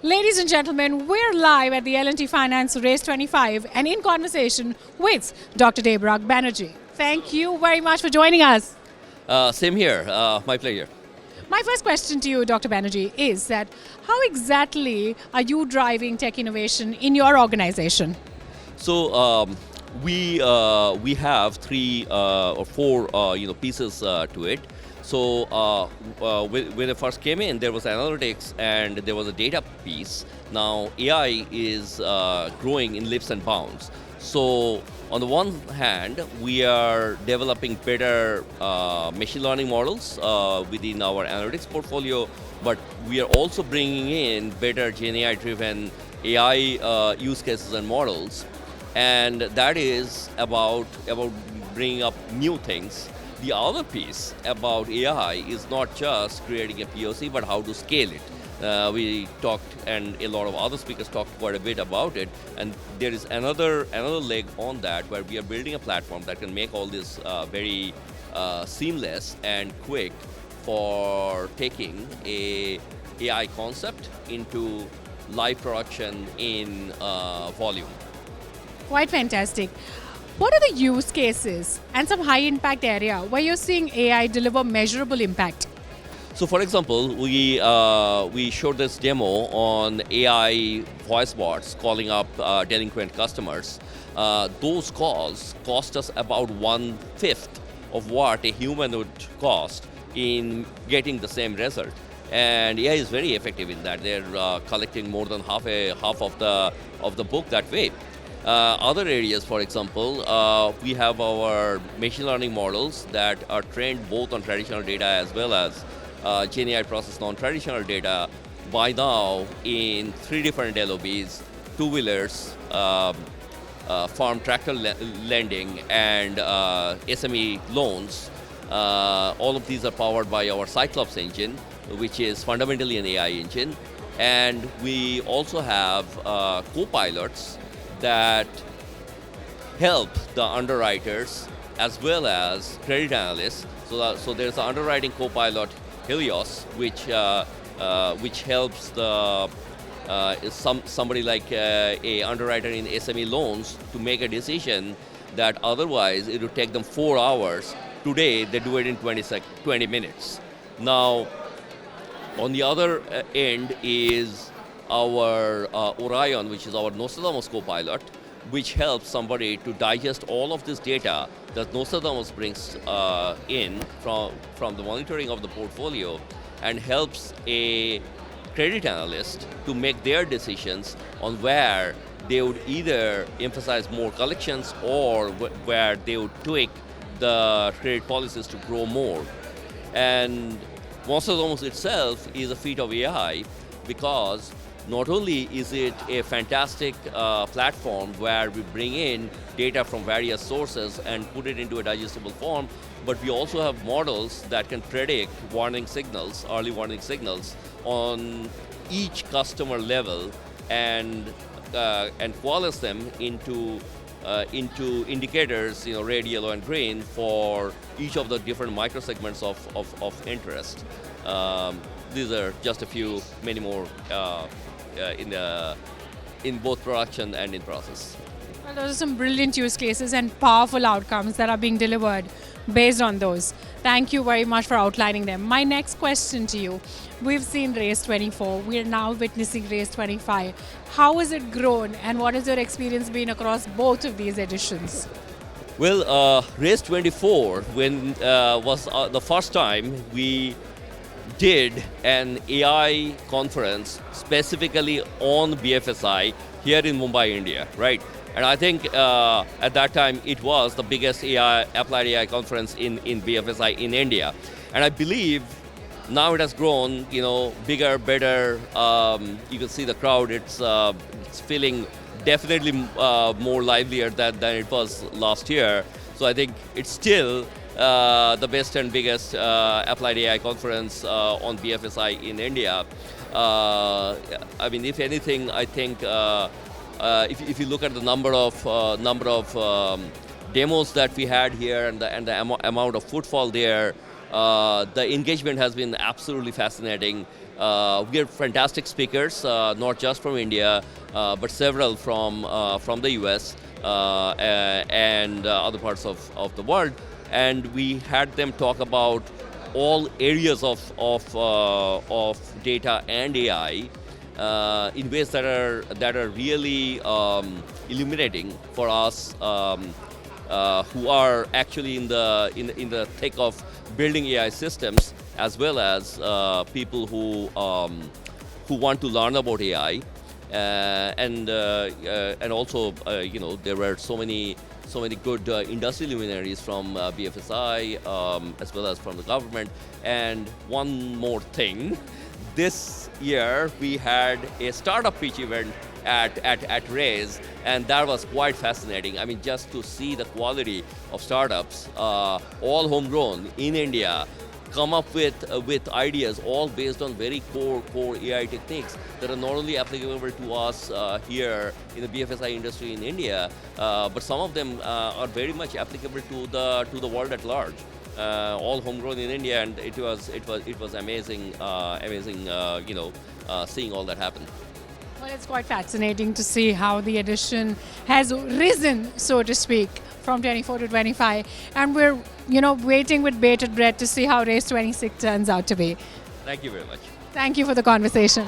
Ladies and gentlemen, we're live at the L&T Finance RAISE'25 and in conversation with Dr. Debarag Banerjee. Thank you very much for joining us. Same here, my pleasure. My first question to you, Dr. Banerjee, is that how exactly are you driving tech innovation in your organization? So we have three or four pieces to it. So when I first came in, there was analytics and there was a data piece. Now AI is growing in leaps and bounds. So on the one hand, we are developing better machine learning models within our analytics portfolio, but we are also bringing in better GenAI-driven AI use cases and models, and that is about bringing up new things. The other piece about AI is not just creating a POC, but how to scale it. We talked, and a lot of other speakers talked quite a bit about it, and there is another leg on that where we are building a platform that can make all this very seamless and quick for taking a AI concept into live production in volume. Quite fantastic. What are the use cases and some high impact area where you're seeing AI deliver measurable impact? So for example, we showed this demo on AI voice bots calling up delinquent customers. Those calls cost us about 1/5 of what a human would cost in getting the same result. And AI is very effective in that. They're collecting more than half of the book that way. Other areas, for example, we have our machine learning models that are trained both on traditional data as well as GenAI process non-traditional data by now in 3 different LOBs: two-wheelers, farm tractor lending, and SME loans. All of these are powered by our Cyclops engine, which is fundamentally an AI engine. And we also have co-pilots that help the underwriters as well as credit analysts. So there's the underwriting co-pilot Helios, which helps the somebody like a underwriter in SME loans to make a decision that otherwise it would take them 4 hours. Today they do it in 20 minutes. Now, on the other end is our Orion, which is our Nostradamus co-pilot, which helps somebody to digest all of this data that Nostradamus brings in from the monitoring of the portfolio, and helps a credit analyst to make their decisions on where they would either emphasize more collections or where they would tweak the credit policies to grow more. And Nostradamus itself is a feat of AI, because not only is it a fantastic platform where we bring in data from various sources and put it into a digestible form, but we also have models that can predict warning signals, early warning signals on each customer level, and coalesce them into indicators, red, yellow, and green for each of the different microsegments of interest. These are just a few, many more in both production and in process. Well, those are some brilliant use cases and powerful outcomes that are being delivered based on those. Thank you very much for outlining them. My next question to you: we've seen RAISE'24, we are now witnessing RAISE'25. How has it grown, and what has your experience been across both of these editions? Well, RAISE'24 was the first time we did an AI conference specifically on BFSI here in Mumbai, India, right? And I think at that time it was the biggest applied AI conference in BFSI in India. And I believe now it has grown, bigger, better. You can see the crowd; it's feeling definitely more livelier than it was last year. So I think it's still the best and biggest applied AI conference on BFSI in India. I mean, if anything, I think if you look at the number of demos that we had here and the amount of footfall there, the engagement has been absolutely fascinating. We are fantastic speakers, not just from India, but several from the US and other parts of the world. And we had them talk about all areas of data and AI in ways that are really illuminating for us who are actually in the thick of building AI systems, as well as people who want to learn about AI, and also there were so many good industry luminaries from BFSI as well as from the government. And one more thing, this year we had a startup pitch event at RAISE, and that was quite fascinating. I mean, just to see the quality of startups, all homegrown in India, come up with ideas, all based on very core AI techniques that are not only applicable to us here in the BFSI industry in India, but some of them are very much applicable to the world at large. All homegrown in India, and it was amazing, seeing all that happen. Well, it's quite fascinating to see how the edition has risen, so to speak, from 24 to 25. And we're, waiting with bated breath to see how Race 26 turns out to be. Thank you very much. Thank you for the conversation.